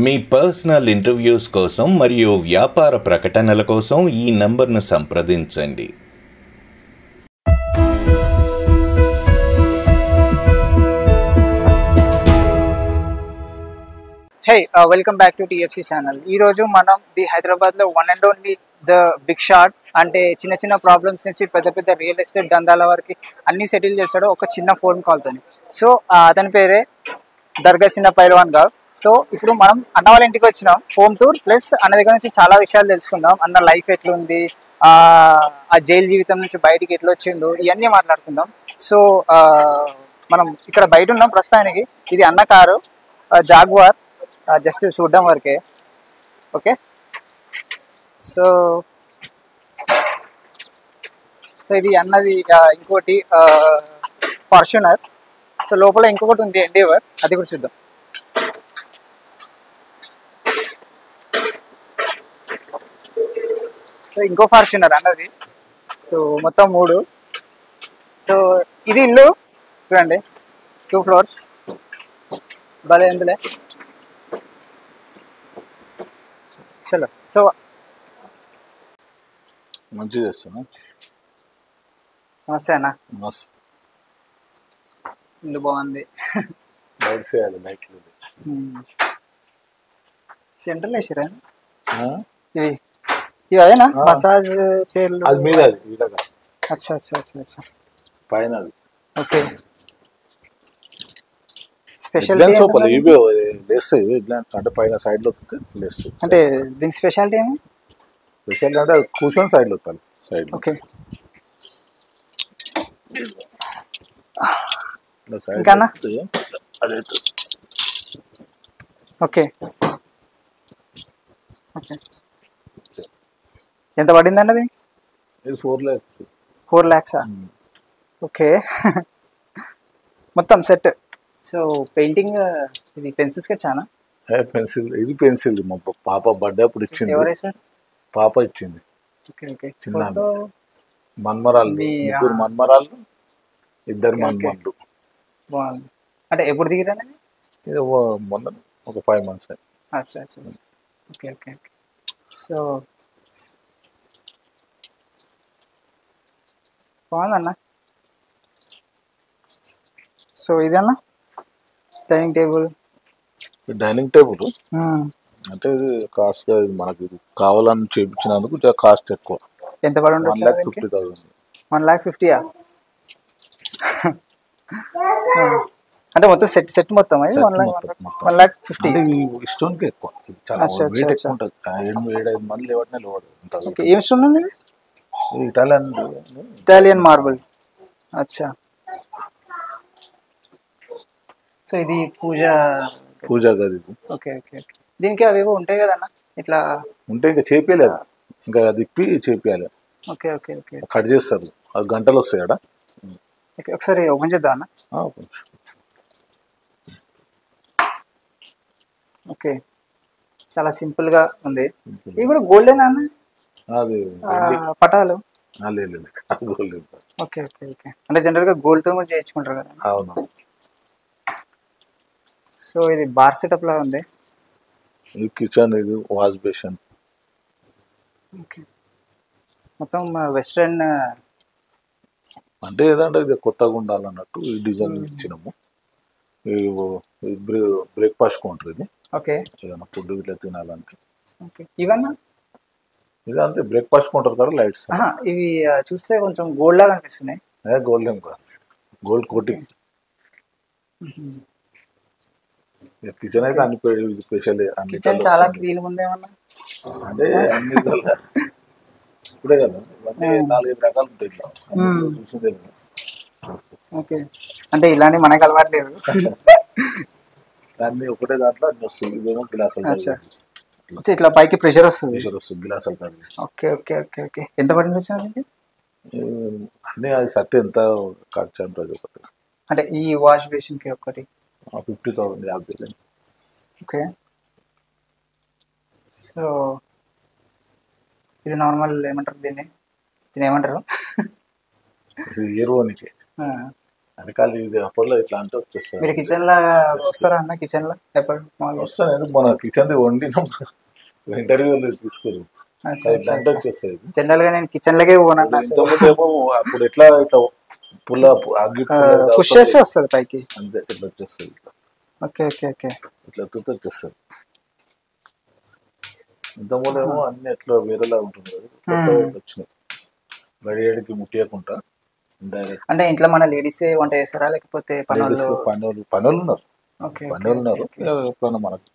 మీ personal interviews కోసం మరియు వ్యాపార ప్రకటనల కోసం ఈ నంబర్ను సంప్రదించండి. Hey, welcome back to TFC channel. ఈరోజు మనం హైదరాబాద్లో one and only the big shot అంటే చిన్న చిన్న ప్రాబ్లమ్స్ నుంచి పెద్ద పెద్ద రియల్ ఎస్టేట్ దందాల వరకు అన్నీ సెటిల్ చేస్తాడు ఒక చిన్న ఫోన్ కాల్తో. సో అతని పేరే దర్గా చిన్న పైల్వాన్ గారు. సో ఇప్పుడు మనం అన్న వాళ్ళ ఇంటికి వచ్చినాం, హోమ్ టూర్ ప్లస్ అన్న దగ్గర నుంచి చాలా విషయాలు తెలుసుకుందాం. అన్న లైఫ్ ఎట్లుంది, ఆ జైలు జీవితం నుంచి బయటికి ఎట్లా వచ్చిండు, ఇవన్నీ మాట్లాడుకుందాం. సో మనం ఇక్కడ బయట ఉన్నాం ప్రస్తుతానికి. ఇది అన్న కారు జాగ్వార్, జస్ట్ చూడడం వరకే. ఓకే, సో ఇది అన్నది. ఇంకోటి ఫార్చునర్. సో లోపల ఇంకొకటి ఉంది ఎండేవర్, అది కూడా చూద్దాం. సో ఇంకో ఫార్చునర్ అన్నది. సో మొత్తం 3. సో ఇది ఇల్లు చూడండి, 2 ఫ్లోర్స్. భలే ఎందులే. చలో, సో మంచిగా చేస్తాను. నమస్తే అన్న. మస్తు ఇల్లు బాగుంది. లైట్స్ వేయాలి, లైట్లు సెంటర్లో వేసారా ఇవి? ఇవి అదేనా మసాజ్ చైర్లు? అది మీద, అది వీళ్ళగా. అచ్చా అచ్చా అచ్చా అచ్చా, పైన అది. ఓకే. స్పెషల్ ఇవి లేస్తాయి అంటే పైన సైడ్ లో లేస్తాయి. అంటే దీనికి స్పెషాలిటీ ఏమి? స్పెషల్ అంటే కూర్చొని సైడ్ లో వస్తాను, సైడ్. ఓకే, ఇంకా అదే. Okay okay. ఎంత పడింది అన్నది? ఇది 4 lakhs. 4 lakhs. ఓకే, మొత్తం సెట్. సో పెయింటింగ్ ఇది పెన్సిల్స్ కే చాలా. పెన్సిల్, ఇది పెన్సిల్ మా పాప బర్త్డే అప్పుడు ఇచ్చింది. ఎవరే సార్? పాప ఇచ్చింది. Okay okay. చిన్న మన్మరాళ్ళు, 3 మన్మరాళ్ళు, 2 మన్మర్లు. బాగుంది. అంటే ఎప్పుడు దిగిరండి? ఇది మొన్న ఒక 5 months. అచ్చా అచ్చా. Okay okay okay. సో బాగుందన్న. సో ఇదన్నా డైనింగ్ టేబుల్. డైనింగ్ టేబుల్ అంటే కాస్ట్ మనకి కావాలని చేయించినందుకు కాస్ట్ ఎక్కువ. ఎంత పడి ఉండదు? 1,50,000. 1,50,000 అంటే మొత్తం సెట్ మొత్తం 1,50,000. స్టోన్కి ఎక్కువ, చాలా వెయిట్ ఎక్కువ ఉంటుంది. 7-8 మంది లేవట్నే లేవదు. ఏం స్టోన్ ఉంది? Italian marble. అచ్చా. సో ఇది పూజా గది. Okay okay okay. దీనికి అవేవో ఉంటాయి కదన్న ఇట్లా ఉంటే ఇంకా చేపియలేదు, ఇంకా తిప్పి చేపియాలి. Okay okay okay. కట్ చేస్తారు, గంటలు వస్తాయి అక్కడ. ఓకే, ఒకసారి ఓపెన్ చేద్దాం అన్న. ఓకే, చాలా సింపుల్ గా ఉంది. ఇది కూడా గోల్డెన్ అన్న? అది పటాలు గోల్డ్. Okay okay okay. అంటే జనరల్ గా గోల్డ్ తో కూడా చేయించుకుంటారు కదా? అవును. సో ఇది బార్ సెటప్ లా ఉంది. ఇది కిచెన్, ఇది వాష్ బేసిన్. ఓకే, మొత్తం వెస్ట్రన్. అంటే ఏదంటే ఇది కొత్తగా ఉండాలన్నట్టు ఈ డిజైన్ ఇచ్చినాము. బ్రేక్ఫాస్ట్ కౌంటర్ ఇది. ఓకే, ఏదైనా ఫుడ్ ఇట్లా తినాలంటే. ఓకే, ఇవన్నా ఇది అంతే బ్రేక్ఫాస్ట్ కౌంటర్ కదా. లైట్స్ ఇవి చూస్తే కొంచెం గోల్డ్ లాగా అనిపిస్తున్నాయి. గోల్డ్ ఏం కాదు, గోల్డ్ కోటింగ్. కిచెన్ అయితే అన్ని స్పెషల్. కిచెన్ చాలా క్లీన్ ఉందేమన్నా అంటే అన్ని ఇప్పుడే కదా 4-5 రకాలు ఉంటాయి ఇట్లా. ఓకే, అంటే ఇలాంటి మనకు అలవాటు లేదు. దాన్ని ఒకటే దాంట్లో అన్ని వస్తుంది. ఇదేమో గిలాసులు, ఇట్లా పైకి ప్రెషర్ వస్తుంది. గిలాసులు కాదు. Okay okay okay okay. ఎంత పడింది వచ్చి అన్నీ అది సట్ ఎంత ఖర్చు అంత ఒకటి. అంటే ఈ వాష్ బేసిన్ కి ఒకటి 50,000, 50,000. ఓకే. సో ఇది నార్మల్ ఏమంటారు దీన్ని ఏమంటారు? ఏరువానికి అది కాదు, ఇది అప్పట్లో ఇట్లా అంటే మీరు వచ్చేస్తాను. కిచెన్ లా వస్తారా అన్న? కిచెన్ లా ఎప్పుడు మామూలుగా? వస్తాను ఎందుకు, మన కిచెన్ వండినాం ఇంటర్వ్యూలో తీసుకుని అచ్చా ఇట్లా అచ్చా అంటే అచ్చా. వచ్చేస్తుంది. జనరల్ గా నేను కిచెన్ లకే పోనన్నా. ఇంతకుముందు ఏమో అప్పుడు ఎట్లా ఇట్లా పుల్ల అగ్గి పుష్ చేస్తే వస్తుంది పైకి. అంతే, ఇట్లా వచ్చేస్తుంది. Okay okay okay. ఇట్లా తుత్త వచ్చేస్తుంది. ఇంతకుముందు ఏమో అన్ని ఎట్లా వేరేలా ఉంటుంది కదా, కొత్తగా వచ్చినాయి. గడియాడికి ముట్టియకుండా డైరెక్ట్. అంటే ఇంట్లో మన లేడీస్ వంట చేస్తారా లేకపోతే పనులు? పనులు ఉన్నారు, ఓకే పనులు ఉన్నారు. ఎప్పుడన్నా మనకు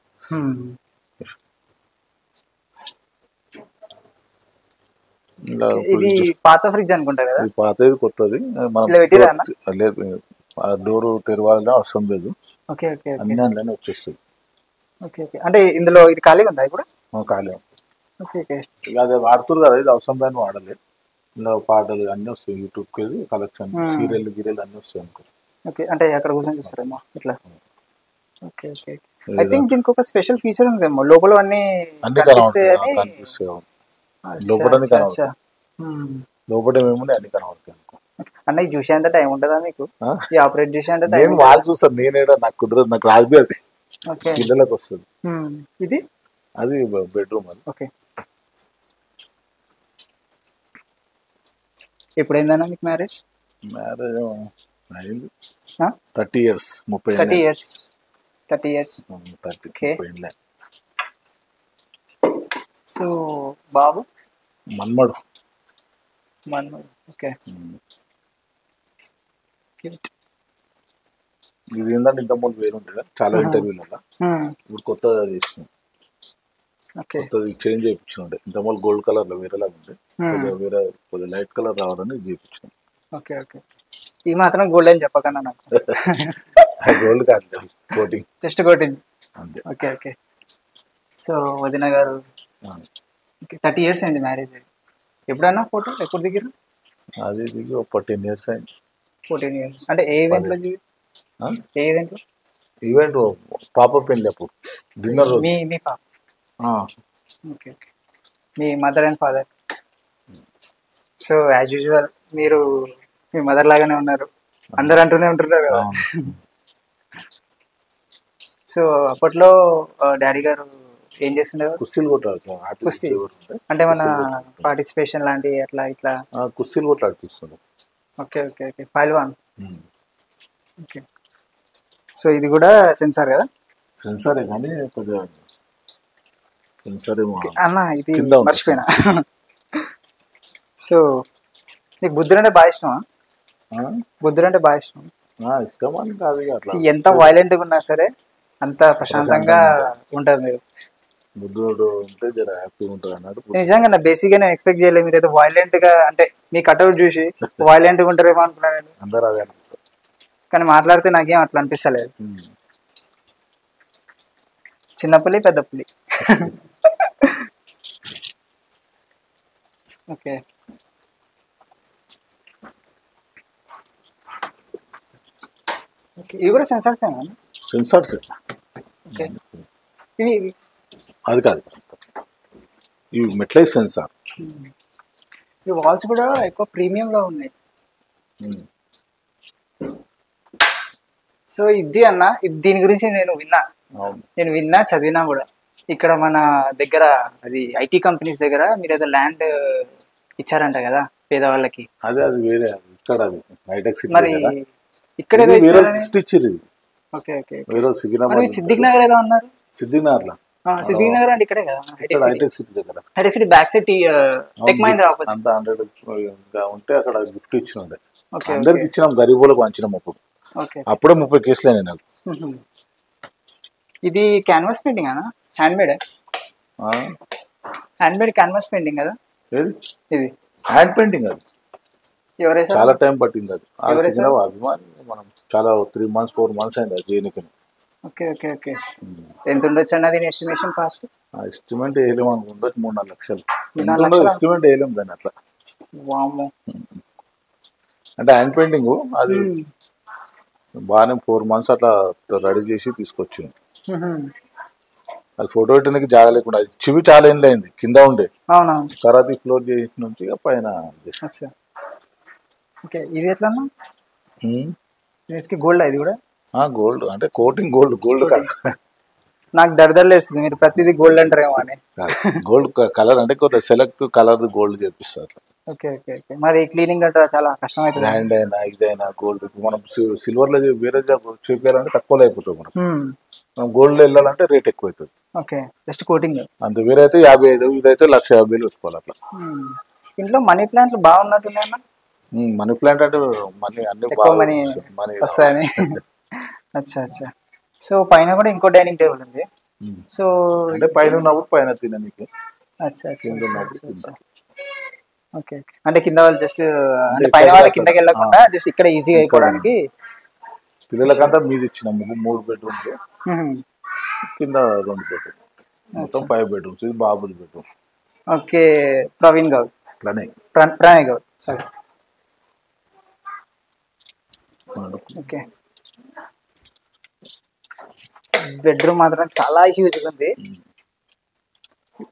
ఇలా ఇది పాత ఫ్రిడ్జ్ అనుకుంటా కదా? ఇది పాతది కొత్తది. మనం ఇలా పెట్టిరా అన్న? లేదు, ఆ డోర్ తెరవాలని అవసరం లేదు, ఓకే ఓకే ఓకే అన్ని అందులోనే వచ్చేస్తుంది. Okay okay. అంటే ఇందులో ఇది ఖాళీగా ఉందా ఇప్పుడు? ఖాళీ. Okay okay. ఇక అది వాడుతున్నారు కదా, ఇది అవసరం లేని వాడలేదు. ఇలా పాటలు అన్నీ వస్తాయి, యూట్యూబ్కి కలెక్షన్, సీరియల్ గిరియల్ అన్నీ వస్తాయి అనుకో. ఓకే, అంటే అక్కడ కూర్చొని చూస్తారేమో ఇట్లా. Okay okay. ఐ థింక్ దీనికి ఒక స్పెషల్ ఫీచర్ ఉందేమో, లోపల అన్ని కనిపిస్తాయి అని. కనిపిస్తాయి, లోపల కనబడతాయి. లోపల ఏముంది అన్ని కనబడతాయి అనుకో. అన్న ఇది చూసే అంత టైం ఉంటుందా మీకు? ఈ ఆపరేట్ చేసే అంత టైం? నేను వాళ్ళు చూస్తాను, నేనేడా నాకు కుదరదు, నాకు రాదు అది. ఓకే. పిల్లలకు వస్తుంది. ఇది అది బెడ్రూమ్ అది. ఓకే. ఎప్పుడైందన్నా మీకు మ్యారేజ్? మ్యారేజ్ అయింది 30 years. 30 years. 30 years. Okay. So బాబు మన్మడు. ఓకే. ఇది ఏంటంటే ఇంత ముందు వేరు ఉంటుంది చాలా ఇంటర్వ్యూలలో, ఇప్పుడు కొత్తగా చేసినాం. కొత్తది చేంజ్ చేయించుండే. ఇంత ముందు గోల్డ్ కలర్ లో వేరేలాగా ఉండే, వేరే కొద్దిగా లైట్ కలర్ రావాలని చేయించినాం. Okay okay. ఈ మాత్రం గోల్డ్ అని చెప్పకన్నా నాకు. గోల్డ్ కాదు, కోటింగ్, జస్ట్ కోటింగ్ అంతే. Okay okay. సో వదిన గారు 30 years అయింది మ్యారేజ్. ఎప్పుడన్నా ఫోటో ఎప్పుడు దిగారు? అది దిగి ఒక 10 years అయింది. 14 years. అంటే ఏ ఈవెంట్ లో దిగారు? ఏ ఈవెంట్ లో? ఈవెంట్ పాప పెళ్ళి అప్పుడు, డిన్నర్. మీ పాప? Okay okay. Me mother and father? So as usual మీరు మీ మదర్ లాగానే ఉన్నారు, అందరు అంటూనే ఉంటున్నారు కదా. సో అప్పట్లో డాడీ గారు ఏం చేస్తుండేవారు? కుస్తీలు కొట్టాడు. కుస్తీ అంటే మన పార్టిసిపేషన్ లాంటి అట్లా ఇట్లా కుస్తీలు కొట్లాడిపిస్తుండే. Okay okay okay. పైల్వాన్. ఓకే. సో ఇది కూడా సెన్సార్ కదా? సెన్సారే కానీ కొద్దిగా సెన్సార్ ఏమో అన్న ఇది మర్చిపోయినా. సో నీకు బుద్ధుడు అంటే బాగా ఇష్టమా? బుద్ధుడు అంటే బాగా ఇష్టం. ఇష్టం అని కాదు, ఎంత వైలెంట్ గా ఉన్నా సరే అంత ప్రశాంతంగా ఉంటారు మీరు. బుద్ధుడు ఉంటే జర హ్యాపీగా ఉంటుంది అన్నాడు. నిజంగా నా బేసిక్ గా నేను ఎక్స్పెక్ట్ చేయలేదు మీరు ఏదో వైలెంట్ గా, అంటే మీ కట్అవుట్ చూసి వైలెంట్ గా ఉంటారేమో అనుకున్నాను. అందరూ అదే అనిపిస్తారు కానీ మాట్లాడితే నాకేం అట్లా అనిపిస్తలేదు. చిన్న పులి పెద్ద పులి. ఓకే. ఇవి కూడా సెన్సార్స్ ఏనా? సెన్సార్స్. ఓకే. ఇవి అది కాదు, ఇవి మెట్లైజ్ సెన్సార్. ఈ వాల్స్ కూడా ఎక్కువ ప్రీమియం లో ఉన్నాయి. సో ఇది అన్న, దీని గురించి నేను విన్నా చదివినా కూడా. ఇక్కడ మన దగ్గర అది ఐటీ కంపెనీస్ దగ్గర మీరు ఏదో ల్యాండ్ ఇచ్చారంట కదా పేదవాళ్ళకి. అదే అది వేరే, ఇక్కడ అది హైటెక్ సిటీ. మరి ఇక్కడ గిఫ్ట్ ఇచ్చారు. Okay okay. సిద్దిక్ నగర్ ఏదో అన్నారు. సిద్దిక్ నగర్ లో, సిద్దిక్ నగర్ అంటే ఇక్కడే కదా హైటెక్ సిటీ దగ్గర. Hitech city back side tech Mahindra opposite. అంతా 100 ఉంటే అక్కడ గిఫ్ట్ ఇచ్చినండే. అందరికి ఇచ్చినాం, గరీబులకు పంచినాం. అప్పుడే 30 కేసులు అయినాయి నాకు. ఇది క్యాన్వాస్ పెయింటింగ్ అనా? Hand made? Hand made canvas painting కదా ఇది? హ్యాండ్ పెయింటింగ్ అది. ఎవరైనా చాలా టైం పట్టింది అది. అభిమాని మనం చాలా 3 months 4 months అయింది అది చేయనికి. Okay okay okay. ఎంత ఉండొచ్చు అన్నది ఎస్టిమేషన్ కాస్ట్? ఎస్టిమేట్ వేయలేము అనుకుంటే 3-4 లక్షలు. ఎస్టిమేట్ వేయలేము దాన్ని అట్లా. వామ్మో. అంటే హ్యాండ్ పెయింటింగ్ అది బాగానే 4 months అట్లా రెడీ చేసి తీసుకొచ్చింది. అది ఫోటో పెట్టడానికి జాగా లేకుండా, అది చివి చాలా ఏం అయింది కింద ఉండే. తర్వాత ఫ్లోర్ చేసి నుంచి పైన. ఇది ఎట్లా? ఫినిష్కి గోల్డ్ ఇది కూడా గోల్డ్ అంటే కోటింగ్ గోల్డ్ కాదు. నాకు దడదలేస్తుంది మీరు ప్రతిదీ గోల్డ్ అంటారేమో అని. గోల్డ్ కలర్ అంటే కొంత సెలెక్ట్ కలర్ గోల్డ్ చేపిస్తారు అట్లా. Okay okay okay. మరి క్లీనింగ్ అంటే చాలా కష్టం అవుతుంది. హ్యాండ్ అయినా ఇదైనా గోల్డ్ మనం సిల్వర్ లో వేరే చేయాలంటే తక్కువలో అయిపోతుంది. మనం గోల్డ్ లో వెళ్ళాలంటే రేట్ ఎక్కువ అవుతుంది. ఓకే జస్ట్ కోటింగ్ అంత వేరే అయితే 55,000, ఇదైతే 1,50,000 పెట్టుకోవాలి అట్లా. ఇంట్లో మనీ ప్లాంట్లు బాగున్నట్టున్నాయన్నా. మనీ ప్లాంట్ అంటే మనీ అన్ని ఎక్కువ మనీ వస్తాయని. అచ్చా అచ్చా. సో పైన కూడా ఇంకో డైనింగ్ టేబుల్ ఉంది. సో అంటే పైన ఉన్నప్పుడు పైన తినడానికి. అచ్చా అచ్చా. Okay okay. అంటే కింద వాళ్ళు జస్ట్ అంటే పైన వాళ్ళ కిందకి వెళ్ళకుండా జస్ట్ ఇక్కడ ఈజీగా అయిపోవడానికి. పిల్లలకంతా మీద ఇచ్చిన 3 బెడ్రూమ్స్, కింద 2 బెడ్రూమ్, మొత్తం 5 బెడ్రూమ్స్. ఇది బాబుల్ bedroom. Okay. Praveen Goud, Pranay Goud sorry. Okay. Bedroom మాత్రం చాలా హ్యూజ్ ఉంది.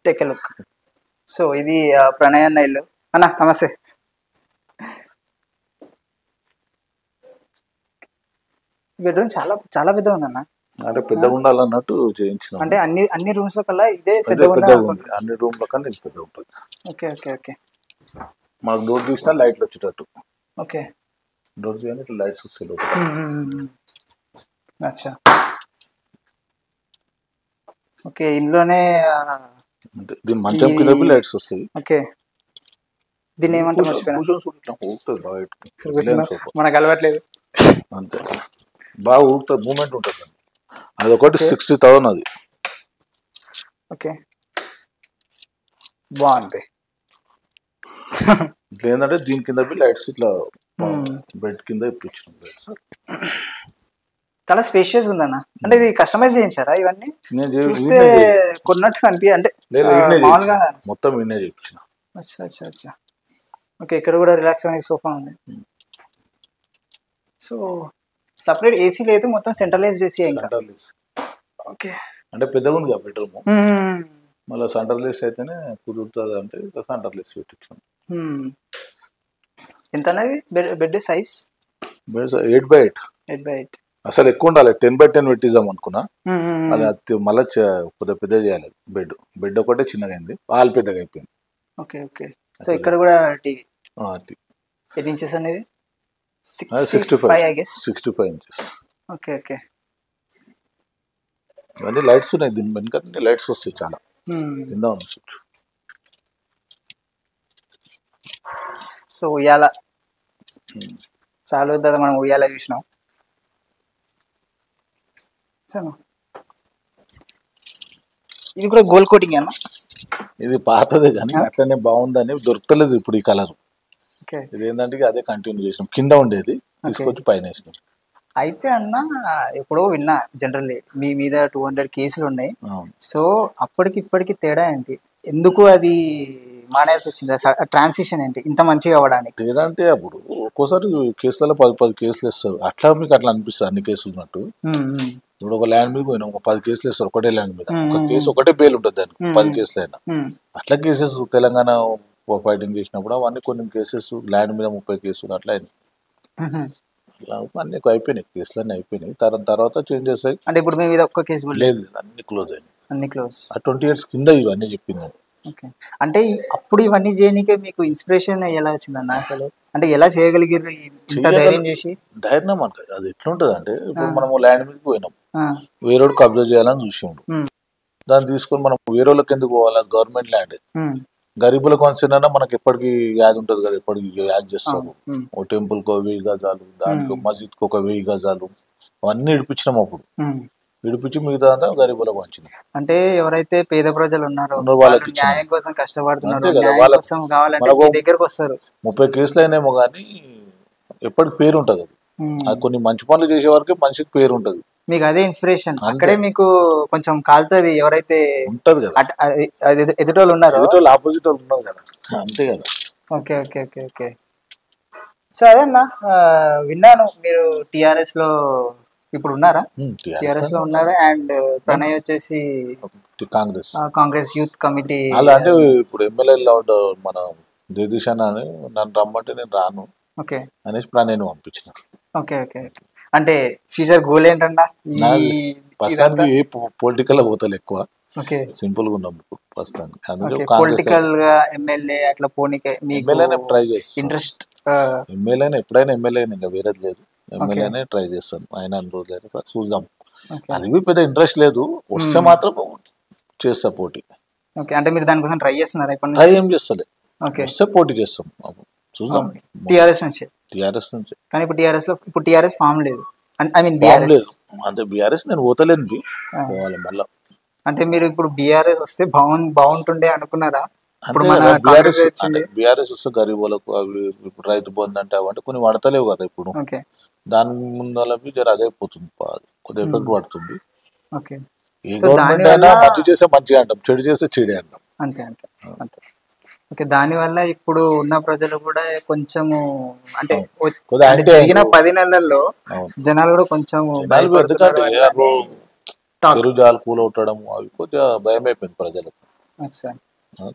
Take a look. సో ఇది ప్రణయ్ అన్న ఇల్లు. అన్న నమస్తే. బెడ్రూమ్ చాలా చాలా పెద్దగా ఉందన్న. అంటే పెద్దగా ఉండాలన్నట్టు చేయించిన. అంటే అన్ని రూమ్స్ లో కల్లా ఇదే పెద్దగా ఉంది. అన్ని రూమ్ లో కన్నా ఇది పెద్దగా ఉంటుంది. Okay okay okay. మనకు డోర్ తీసినా లైట్లు వచ్చేటట్టు. ఓకే. డోర్ తీయాలి ఇట్లా లైట్స్ వస్తాయి. అచ్చా. ఓకే. ఇంట్లోనే దీని మంచం కింద లైట్స్ వస్తాయి. ఓకే. దీన్ని ఏమంటారు మనకు అలవాట్లేదు. అంతే బాగా ఊగుతుంది, మూమెంట్ ఉంటుంది. అది ఒకటి 60,000 అది. ఓకే బాగుంది. ఇట్లా ఏంటంటే దీని కింద లైట్స్ ఇట్లా బెడ్ కింద ఇప్పించిన చాలా స్పేషియస్ ఉందన్న. అంటే ఇది కస్టమైజ్ చేయించారా ఇవన్నీ? చూస్తే కొన్నట్టు అనిపి అంటే మామూలుగా మొత్తం ఇన్నే చేయించిన. అచ్చా అచ్చా అచ్చా. ఓకే. ఇక్కడ కూడా రిలాక్స్ అనే సోఫా ఉంది. సో సపరేట్ ఏసీ లేదు, మొత్తం సెంట్రలైజ్ చేసి. ఓకే. అంటే పెద్దగా ఉంది కదా బెడ్రూమ్, మళ్ళీ సెంట్రలైజ్ అయితేనే కుదురుతుంది అంటే సెంట్రలైజ్ పెట్టించాను. ఎంత అనేది బెడ్ సైజ్? 8x8. 8x8. అసలు ఎక్కువ ఉండాలి. 10x10 పెట్టిద్దాం అనుకున్నా. అది మళ్ళీ కొద్దిగా పెద్ద చేయాలి. బెడ్ ఒకటే చిన్నగా అయింది, హాల్ పెద్దగా అయిపోయింది. Okay okay. సో ఇక్కడ కూడా టీవీ 8 ఇంచెస్ అనేది 65 ఇంచెస్. Okay okay. ఇవన్నీ లైట్స్ ఉన్నాయి. దీని వెనుక లైట్స్ వస్తాయి చాలా. కింద ఉంది స్విచ్. సో ఉయ్యాల చాలా వద్ద మనం ఉయ్యాల చూసినాం. ఇది కూడా గోల్డ్ కోటింగ్ అన్న. ఇది పాతదే కానీ అట్లనే బాగుందని దొరకలేదు ఇప్పుడు ఈ కలర్. ఇది ఏంటంటే అదే కంటిన్యూ చేసినాం. కింద ఉండేది తీసుకొచ్చి పైన వేసినాం. అయితే అన్న ఎప్పుడో విన్నా జనరల్లీ మీ మీద 200 కేసులు ఉన్నాయి. సో అప్పటికి ఇప్పటికి తేడా ఏంటి? ఎందుకు అది మానేయాల్సి వచ్చింది? ట్రాన్సిషన్ ఏంటి ఇంత మంచిగా అవ్వడానికి? తేడా అంటే అప్పుడు ఒక్కోసారి కేసులలో 10 కేసులు ఇస్తారు. అట్లా మీకు అట్లా అనిపిస్తుంది అన్ని కేసులు ఉన్నట్టు. ఇప్పుడు ఒక ల్యాండ్ మీద పోయినా ఒక 10 కేసులు ఇస్తారు ఒకటే ల్యాండ్ మీద. ఒక కేసు ఒకటే బెయిల్ ఉంటుంది దానికి 10 కేసులు అయినా. అట్లా కేసెస్ తెలంగాణ ఫైటింగ్ చేసినప్పుడు అవన్నీ కొన్ని కేసెస్ ల్యాండ్ మీద 30 కేసులు అట్లా అయినాయి. అన్ని అయిపోయినాయి, కేసులు అన్నీ అయిపోయినాయి. తర్వాత చేంజ్ చేస్తాయి. అంటే ఇప్పుడు మీ మీద ఒక్క కేసు లేదు, అన్ని క్లోజ్ అయినాయి. అన్ని క్లోజ్. 20 years కింద ఇవన్నీ చెప్పింది. ఓకే. అంటే అప్పుడు ఇవన్నీ చేయడానికే మీకు ఇన్స్పిరేషన్ ఎలా వచ్చిందన్న అసలు? అంటే ఎలా చేయగలిగారు ఇంత ధైర్యం చేసి? ధైర్యం అంటే అది ఎట్లుంటది అంటే ఇప్పుడు మనం ల్యాండ్ మీదకి పోయినాం, వేరేడు కబ్జా చేయాలని చూసిండు. దాన్ని తీసుకొని మనం వేరే వాళ్ళకి ఎందుకు పోవాలి? Government land. గరీబుల కాన్సెన్ అన్నా మనకి ఎప్పటికీ యాడ్ ఉంటుంది కదా, ఎప్పటికి యాడ్ చేస్తారు. ఓ టెంపుల్ కు 1000 గజాలు, దానికి మసీద్ కు 1000 గజాలు, అవన్నీ ఇడిపించినాం. అప్పుడు ఇడిపించి మిగతా అంతా గరీబులకు వంచినాం. అంటే ఎవరైతే పేద ప్రజలు ఉన్నారో వాళ్ళకి న్యాయం కోసం కష్టపడుతున్నారు, న్యాయం కోసం కావాలంటే మీ దగ్గరకు వస్తారు. 30 కేసులు అయినేమో కానీ ఎప్పటికి పేరు ఉంటది. అది కొన్ని మంచి పనులు చేసే వరకే మనిషికి పేరు ఉంటది. మీకు అదే ఇన్స్పిరేషన్. అక్కడే మీకు కొంచెం కాలుతుంది. ఎవరైతే ఉంటది కదా ఎదుటోళ్ళు ఉన్నారో, ఎదుటోళ్ళు ఆపోజిట్ వాళ్ళు ఉన్నారు కదా, అంతే కదా. Okay okay okay okay. So అదే అన్న విన్నాను మీరు టిఆర్ఎస్ లో ఇప్పుడు ఉన్నారా? టిఆర్ఎస్ లో ఉన్నారు. అండ్ ప్రణయ్ వచ్చేసి కాంగ్రెస్ యూత్ కమిటీ. అలా అంటే ఇప్పుడు ఎమ్మెల్యే మన జగదీష్ అన్న అని నన్ను రమ్మంటే నేను రాను ఓకే అనేసి ప్రణయ్ పంపించిన. Okay okay. అంటే ఫ్యూచర్ గోల్ ఏంటన్నా ప్రస్తుతానికి ఏ పొలిటికల్ పోతలే ఎక్కువ, ఓకే సింపుల్ గా ఉన్నాం ఇప్పుడు ప్రస్తుతానికి. అందుకే పొలిటికల్ గా ఎమ్మెల్యే అట్లా పోనీకే ఎమ్మెల్యేనే ట్రై చేస్తాను. ఇంట్రెస్ట్? ఎమ్మెల్యేనే ఎప్పుడైనా ఎమ్మెల్యేనే, ఇంకా వేరేది లేదు. ఎమ్మెల్యేనే ట్రై చేస్తాను. ఆయన అన్ని రోజులైనా సార్ చూద్దాం. అది పెద్ద ఇంట్రెస్ట్ లేదు, వస్తే మాత్రం చేస్తా పోటీ. ఓకే, అంటే మీరు దానికోసం ట్రై చేస్తున్నారా? ట్రై ఏం చేస్తలే, వస్తే పోటీ చేస్తాం చూద్దాం. టీఆర్ఎస్ నుంచి? టీఆర్ఎస్ నుంచి. కానీ ఇప్పుడు టీఆర్ఎస్ ఫామ్ లేదు, ఐ మీన్ లేదు. అంటే బీఆర్ఎస్ నేను పోతలేను, పోవాలి మళ్ళా. అంటే మీరు ఇప్పుడు బీఆర్ఎస్ వస్తే బాగుంటుండే అనుకున్నారా? బీఆర్ఎస్ వస్తే గరీబులకు అవి ఇప్పుడు రైతు బంధు అంటే అవంటే కొన్ని పడతలేవు కదా ఇప్పుడు. దాని ముందర జర అదైపోతుంది, కొద్దిగా ఎఫెక్ట్ పడుతుంది. ఏ గవర్నమెంట్ అయినా మంచి చేస్తే మంచిగా అంటాం, చెడు చేస్తే చెడే అంటాం. అంతే అంతే అంతే. ఓకే, దాని వల్ల ఇప్పుడు ఉన్న ప్రజలు కూడా కొంచెము అంటే జరిగిన 10 నెలల్లో జనాలు కూడా కొంచెం చెరువు జాలు కూలవుతడం అవి కొద్దిగా భయం అయిపోయింది ప్రజలకు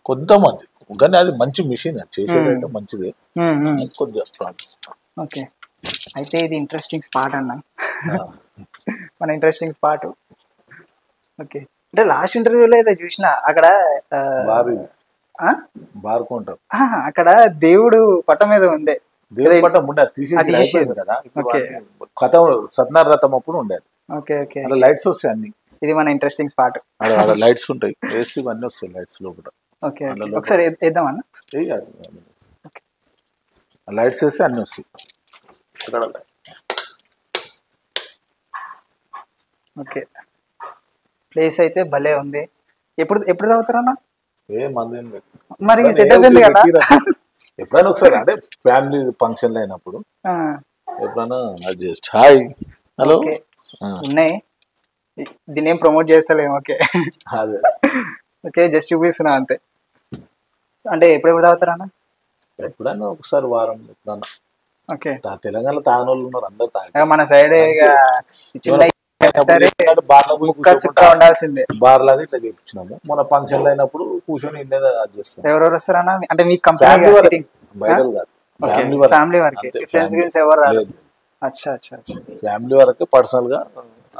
కొంతమంది. కానీ అది మంచి మిషన్, అది చేసేదంటే మంచిదే. కొద్దిగా ఓకే, అయితే ఇది ఇంట్రెస్టింగ్ స్పాట్ అన్న, మన ఇంట్రెస్టింగ్ స్పాట్. ఓకే, అంటే లాస్ట్ ఇంటర్వ్యూలో అయితే చూసిన అక్కడ బారుకుంటారు, అక్కడ దేవుడు పట్టం మీద ఉండే, దేవుడు పట్టం ఉండే తీసేది కదా కథ సత్యనారాయణ రథం అప్పుడు ఉండేది. ఓకే ఓకే, లైట్స్ వస్తాయి అన్ని. ఇది మన ఇంట్రెస్టింగ్ స్పాట్. లైట్స్ ఉంటాయి, ఏసీ అన్నీ వస్తాయి లైట్స్ లో కూడా. ఓకే, ఒకసారి వేద్దామన్న. లైట్స్ వేసి అన్ని వస్తాయి. ఓకే, ప్లేస్ అయితే భలే ఉంది. ఎప్పుడు తాగుతారన్నా? మరి సెటప్ ఉంది కదా, ఎప్పుడైనా ఒకసారి అంటే ఫ్యామిలీ ఫంక్షన్ అయినప్పుడు ఎప్పుడైనా ఛాయ్. హలో ఉన్నాయి, దీన్ని ఏం ప్రమోట్ చేస్తలేము. ఓకే అదే, ఓకే, జస్ట్ చూపిస్తున్నా అంతే. అంటే ఎప్పుడు తాగుతారన్నా? ఎప్పుడైనా ఒకసారి వారం ఎప్పుడన్నా. ఓకే, తెలంగాణ తాగని వాళ్ళు ఉన్నారు, అందరు తాగారు. మన సైడ్ ఉండాల్సిందే. బార్ లాగా ఇట్లా చేయించినాము. మన ఫంక్షన్ అయినప్పుడు కూర్చొని ఇండియా చేస్తాం. ఎవరెవరు వస్తారన్నా? అంటే మీ కంపెనీ బయటలు కాదు, ఫ్యామిలీ వరకే, ఫ్రెండ్స్ గిన్స్ ఎవరు రాదు? అచ్చా అచ్చా, ఫ్యామిలీ వరకే, పర్సనల్ గా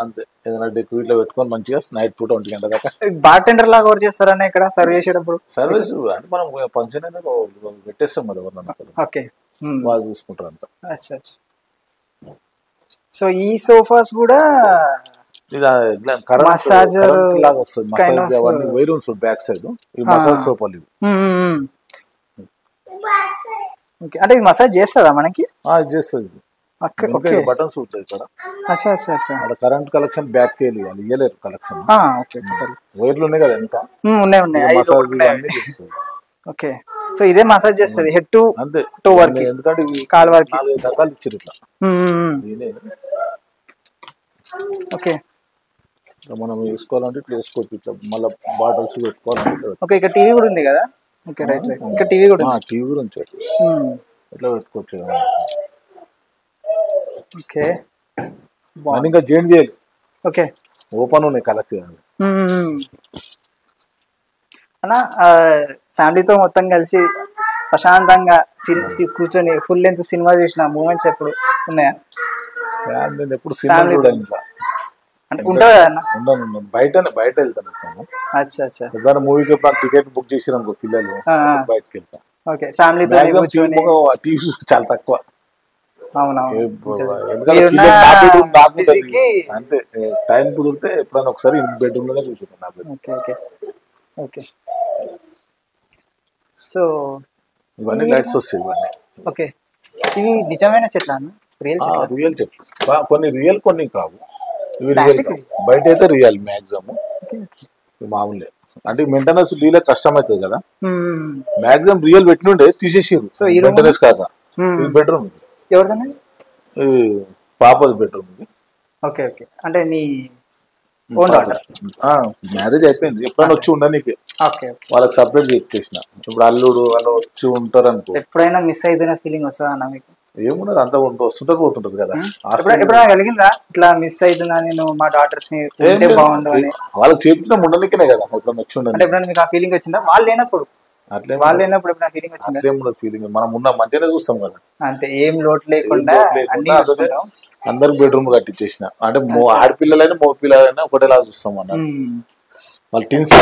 అంతే. ఏదైనా డెక్ ఇట్లా పెట్టుకొని మంచిగా నైట్ పూట 1 గంట దాకా. బార్ టెండర్ లాగా వర్క్ చేస్తారన్నా ఇక్కడ సర్వ్ చేసేటప్పుడు? సర్వీస్ అంటే మనం ఫంక్షన్ అయినా పెట్టేస్తాం కదా ఎవరన్నా, ఓకే, వాళ్ళు చూసుకుంటారు అంతా. అచ్చా అచ్చా. సో ఈ సోఫాస్ కూడా మసాజ్ లాగా వస్తుంది, మసాజ్ అవన్నీ వైర్ ఉంటుంది బ్యాక్ సైడ్. ఈ మసాజ్ సోఫాలు ఇవి. అంటే ఇది మసాజ్ చేస్తుందా మనకి? చేస్తుంది, బటన్స్ ఉంటాయి ఇక్కడ. కరెంట్ కలెక్షన్ బ్యాక్ ఇయ్యలేరు కలెక్షన్, వైర్లు ఉన్నాయి కదా ఎంత ఉన్నాయి. ఓకే, సో ఇదే మసాజ్ చేస్తుంది హెడ్ టు అంతే టో వరకు, ఎందుకంటే కాల్ వరకు 4 రకాలు ఇచ్చారు ఇట్లా. ఓకే, మనం వేసుకోవాలంటే ఇట్లా వేసుకోవచ్చు, ఇట్లా మళ్ళీ బాటిల్స్ పెట్టుకోవాలంటే. ఓకే, ఇక్కడ టీవీ కూడా ఉంది కదా? ఓకే, రైట్ రైట్, ఇక్కడ టీవీ కూడా, టీవీ కూడా ఉంచారు, ఇట్లా పెట్టుకోవచ్చు. ఓకే, ఇంకా జాయిన్ చేయాలి. ఓకే, ఓపెన్ ఉన్నాయి కలెక్షన్ అన్న. ఫ్యామిలీతో మొత్తం కలిసి ప్రశాంతంగా కూర్చొని ఫుల్ లెంత్ సినిమా చూసిన మూమెంట్స్ ఎప్పుడు ఉన్నాయా? ఎప్పుడు సినిమా చూడండి అంటే ఉంటుందా అన్న? ఉండను, బయట వెళ్తాను. అచ్చా అచ్చా, ఎప్పుడైనా మూవీకి టికెట్ బుక్ చేసారు అనుకో పిల్లలు, బయటకి వెళ్తా. ఓకే, ఫ్యామిలీతో టీవీ చాలా తక్కువ. అంతే, టైం కుదిరితే ఎప్పుడైనా ఒకసారి బెడ్రూమ్ లోనే కూర్చుంటాను. సో ఇవన్నీ లైట్స్ వస్తాయి ఇవన్నీ. ఓకే, ఇవి నిజమైన చెట్ల? రియల్ చెట్లు, కొన్ని రియల్ కొన్ని కావు. ఇవి రియల్, బయట అయితే రియల్ మ్యాక్సిమం. మామూలే అంటే మెయింటెనెన్స్ డీలే కష్టం అవుతుంది కదా, మ్యాక్సిమం రియల్ పెట్టినుండే తీసేసారు మెయింటెనెన్స్ కాక. ఇది బెడ్రూమ్, ఇది ఎవరిదన్నా? పాపది బెడ్రూమ్ ఇది. ఓకే ఓకే, అంటే మీ మ్యారేజ్ అయిపోయింది, ఎప్పుడైనా వచ్చి ఉండనీకి వాళ్ళకి సపరేట్ చెప్పేసిన. ఇప్పుడు అల్లుడు వాళ్ళు వచ్చి ఉంటారు అనుకో, ఎప్పుడైనా మిస్ అయిపోయిన ఫీలింగ్ వస్తుందా మీకు? ఏమున్నది, అంతా వస్తుంటారు పోతుంటది కదా. ఎప్పుడైనా కలిగిందా ఇట్లా మిస్ అవుతున్నా నేను మా డాటర్స్ ని, బాగుండు అని? వాళ్ళకి చెప్పిన ఉండనికనే కదా ఎప్పుడైనా వచ్చి ఉండాలి. ఎప్పుడైనా మీకు ఆ ఫీలింగ్ వచ్చిందా వాళ్ళు లేనప్పుడు? అట్లే వాళ్ళు లేనప్పుడు నా ఫీలింగ్ వచ్చింది అట్లేం ఉండదు ఫీలింగ్, మనం ఉన్న మంచిగానే చూస్తాం కదా. అంతే, ఏం లోటు లేకుండా అన్ని చూసుకుంటాం. అందరికి బెడ్రూమ్ కట్టించేసిన అంటే ఆడపిల్లలైనా మగ పిల్లలైనా ఒకటేలా చూస్తాం అన్నట్టు. వాళ్ళు టీన్స్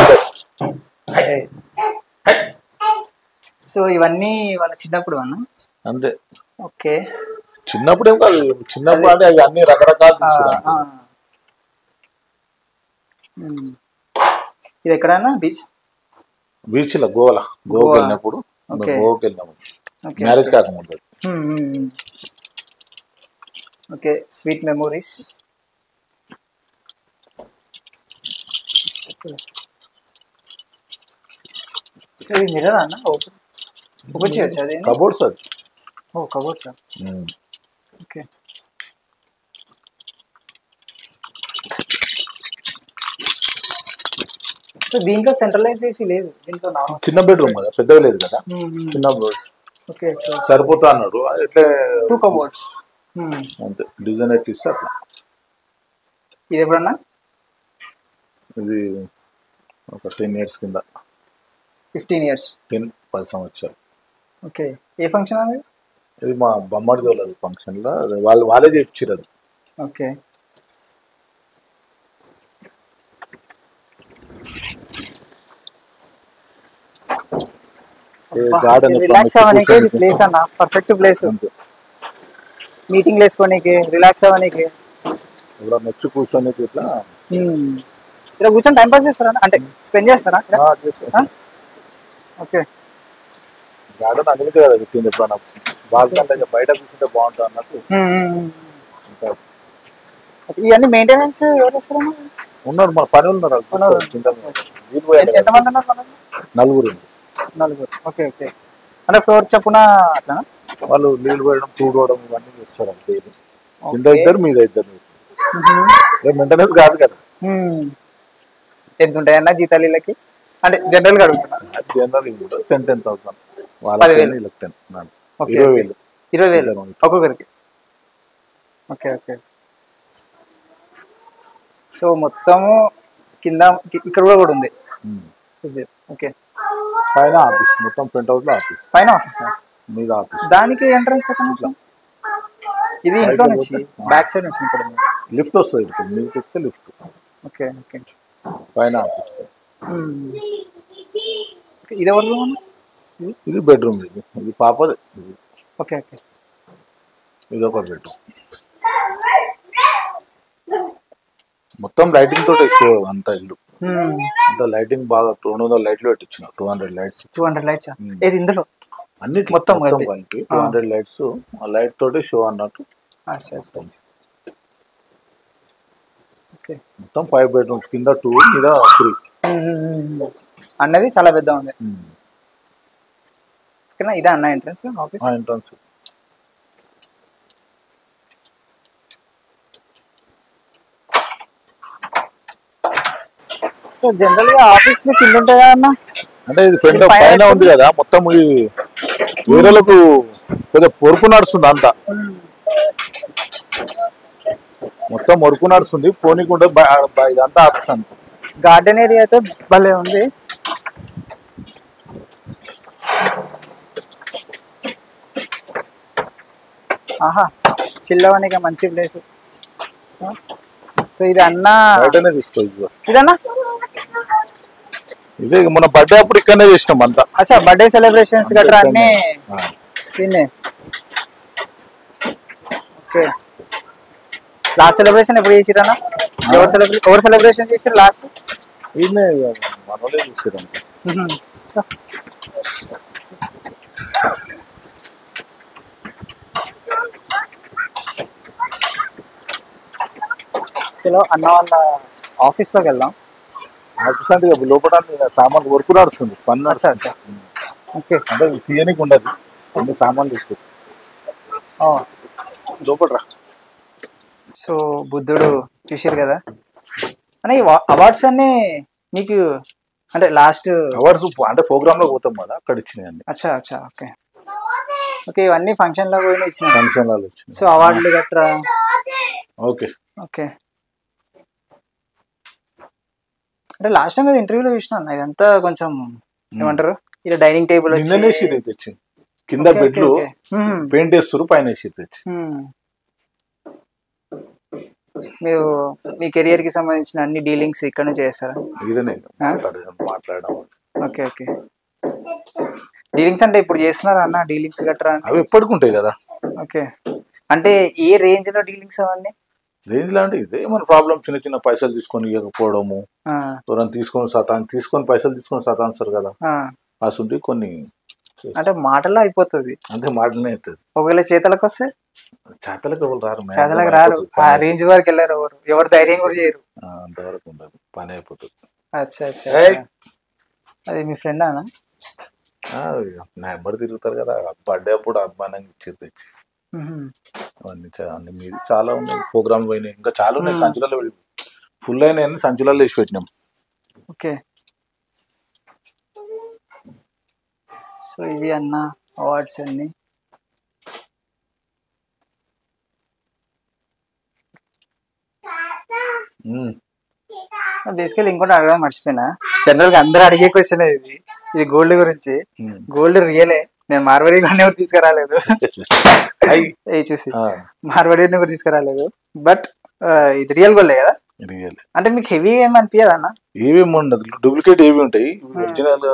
సో ఇవన్నీ వాళ్ళ చిన్నప్పుడు అన్న. అంతే. ఓకే, చిన్నప్పుడు ఏం కాదు, చిన్నప్పుడు అంటే అవి అన్ని రకరకాలు తీసుకురా. ఇది ఎక్కడన్నా బీచ్? బీచ్ లో గోవాకి వెళ్ళినప్పుడు, గోవాకి వెళ్ళినప్పుడు మ్యారేజ్ కాకముందు. Okay, sweet memories. మిర్రర్ అన్న ఓపెన్ చేయొచ్చు అది? కబోర్డ్స్ అది. ఓ కబోర్డ్స్. ఓకే, సో దీంట్లో సెంట్రలైజ్ చేసి లేదు, దీంట్లో చిన్న బెడ్రూమ్ కదా, పెద్దగా లేదు కదా, చిన్న బెడ్రూమ్. ఓకే, సరిపోతా అన్నాడు. ఎట్లా 2 కబోర్డ్స్ అంతే, డిజైన్ ఎట్ ఇస్తే అట్లా. ఇది ఎప్పుడన్నా? ఇది ఒక 10 years కింద. 15 years? 10 సంవత్సరాలు. ఓకే, ఏ ఫంక్షన్ అది? ఇది మా బొమ్మడి వాళ్ళది ఫంక్షన్ లో వాళ్ళే చేయించారు అది. ఓకే, రిలాక్స్ అవ్వడానికి ప్లేస్ అన్న, పర్ఫెక్ట్ ప్లేస్. మీటింగ్ వేసుకోనికి, రిలాక్స్ అవ్వడానికి, నచ్చి కూర్చోనికి. ఇట్లా ఇలా కూర్చొని టైం పాస్ చేస్తారా అంటే స్పెండ్ చేస్తారా? ఓకే, గార్డెన్ అందుకే కదా పెట్టింది. ఎప్పుడన్నా వాళ్ళకంటే బయట కూర్చుంటే బాగుంటుంది అన్నట్టు. ఇవన్నీ మెయింటెనెన్స్ ఎవరు చేస్తారన్నా? ఉన్నారు, మన పని ఉన్నారు. ఎంతమంది ఉన్నారు? నలుగురు. ఓకే ఓకే, అంటే ఫ్లోర్ చెప్పున అట్లా వాళ్ళు నీళ్ళు పోయడం, తూడవడం ఇవన్నీ చేస్తారు. కింద ఇద్దరు, మీద ఇద్దరు. మెయింటెనెన్స్ కాదు కదా. ఎంత ఉంటాయన్నా జీతాలు వీళ్ళకి? అంటే జనరల్ గా అడుగుతున్నా. జనరల్ 10,000 10,000 20,000 ఒక్కొక్కరికి. ఓకే ఓకే, సో మొత్తము కింద ఇక్కడ కూడా ఉంది. ఓకే, పైన ఆఫీస్, మొత్తం పెంట్ హౌస్ లో ఆఫీస్. పైన ఆఫీస్, మీద ఆఫీస్. దానికి ఎంట్రన్స్ ఇది ఇంట్లో నుంచి బ్యాక్ సైడ్ నుంచి ఇక్కడ లిఫ్ట్ వస్తుంది. ఇక్కడ మీకు వస్తే లిఫ్ట్. ఓకే ఓకే, పైన ఆఫీస్. ఇది ఎవరు రూమ్? ఇది బెడ్రూమ్. ఇది పాపది. ఓకే ఓకే, ఇది ఒక బెడ్రూమ్. మొత్తం లైటింగ్ తోటి షో అంతా ఇల్లు. అంతా లైటింగ్ బాగా 200 లైట్లు పెట్టించిన. 200 లైట్స్. 200 లైట్స్ ఏది ఇందులో? అన్ని మొత్తం కలిపి 200 లైట్స్. ఆ లైట్ తోటి షో అన్నట్టు. మొత్తం 5 bedrooms, కింద 2, మీద 3 అన్నది చాలా పెద్ద ఉంది. ఇదే అన్న entrance office. Entrance. So general గా ఆఫీస్ లో కింద ఉంటాయి కదా అన్న? అంటే ఇది ఫ్రంట్ పైన ఉంది కదా, మొత్తం ఈ వేరేలకు కొద్దిగా పొరుకు నడుస్తుంది అంతా. మొత్తం వరకు నడుస్తుంది. పోనీకుండా ఇదంతా ఆఫీస్ అంత. గార్డెన్ ఏరియా అయితే భలే ఉంది. ఆహా, చిల్లవనికి మంచి ప్లేస్. సో ఇది అన్న తీసుకోవచ్చు. ఇదన్నా ఇదే మన బర్త్డే అప్పుడు ఇక్కడనే చేసినాం అంతా. అచ్చా, బర్త్డే సెలబ్రేషన్స్ గట్రా అన్ని తినే. ఓకే, లాస్ట్ సెలబ్రేషన్ ఎప్పుడు చేసిరన్నా? ఎవరు సెలబ్రేషన్ చేసారు లాస్ట్? ఈయనే మనోళ్ళే చేసారు అంతా. చలో అన్న వాళ్ళ ఆఫీస్ లోకి వెళ్దాం. ఆఫీస్ అంటే లోపల సామాన్ వర్క్ నడుస్తుంది, పని. ఓకే, అంటే తీయనికి ఉండదు, అన్ని సామాన్లు తీసుకుంటాం లోపల రా. సో బుద్ధుడు చూసారు కదా అని అవార్డ్స్ అన్ని మీకు అంటే లాస్ట్ అవార్డ్స్ అంటే ప్రోగ్రామ్ లో పోతాం కదా, అక్కడ ఇచ్చినాయండి. అచ్చా అచ్చా, ఓకే ఓకే, ఇవన్నీ ఫంక్షన్ లో పోయినా ఇచ్చిన ఫంక్షన్ లో ఇచ్చిన. సో అవార్డులు గట్రా. ఓకే ఓకే, అంటే లాస్ట్ టైం ఇంటర్వ్యూలో చూసిన ఇదంతా కొంచెం ఏమంటారు ఇలా డైనింగ్ టేబుల్ నిన్ననే షీట్ తెచ్చింది, కింద బెడ్లు పెయింట్ వేస్తారు, పైన షీట్ తెచ్చి. మీరు మీ కెరియర్ కి సంబంధించిన అన్ని డీలింగ్స్ ఇక్కడ నుంచి చేస్తారా? ఇదనే మాట్లాడడం. Okay okay. డీలింగ్స్ అంటే ఇప్పుడు చేస్తున్నారా అన్న డీలింగ్స్ గట్రా? అవి ఎప్పటికుంటాయి కదా. ఓకే, అంటే ఏ రేంజ్ లో డీలింగ్స్ అవన్నీ? రేంజ్ లో అంటే ఇదే మన ప్రాబ్లం, చిన్న చిన్న పైసలు తీసుకొని ఇవ్వకపోవడము, ఎవరైనా తీసుకొని పైసలు తీసుకొని సతాన్స్తారు కదా, అసలు కొన్ని అంటే మాటల్లో అయిపోతుంది, అంతే మాటలనే అవుతుంది. ఒకవేళ చేతలకు వస్తే చేతలకు ఎవరు రారు, చేతలకు రారు, ఆ రేంజ్ వరకు వెళ్ళారు, ఎవరు ధైర్యం కూడా చేయరు, అంతవరకు ఉండదు, పని అయిపోతుంది. అచ్చా అచ్చా. అది మీ ఫ్రెండ్ అన్న? నా ఎంబడి తిరుగుతారు కదా, బర్త్డే అప్పుడు అభిమానంగా ఇచ్చేది తెచ్చి. అవన్నీ మీది చాలా ఉన్నాయి, ప్రోగ్రామ్ పోయినాయి, ఇంకా చాలా ఉన్నాయి. సంచులలో ఫుల్ అయినాయి, సంచులలో వేసి పెట్టినాం. ఓకే, సో ఇవి అన్న అవార్డ్స్ అన్ని. బేసికల్ ఇంకోటి అడగడం మర్చిపోయినా, జనరల్ గా అందరూ అడిగే క్వశ్చన్ ఇది గోల్డ్ గురించి. గోల్డ్ రియలే, నేను మార్వాడి ఎవరు తీసుకురాలేదు, చూసి మార్వాడి ఎవరు తీసుకురాలేదు, బట్ ఇది రియల్ గోల్డ్ కదా. అంటే మీకు హెవీ ఏమి అనిపించదా అన్న? ఏమేమి ఉండదు, డూప్లికేట్ ఏవి ఉంటాయి, ఒరిజినల్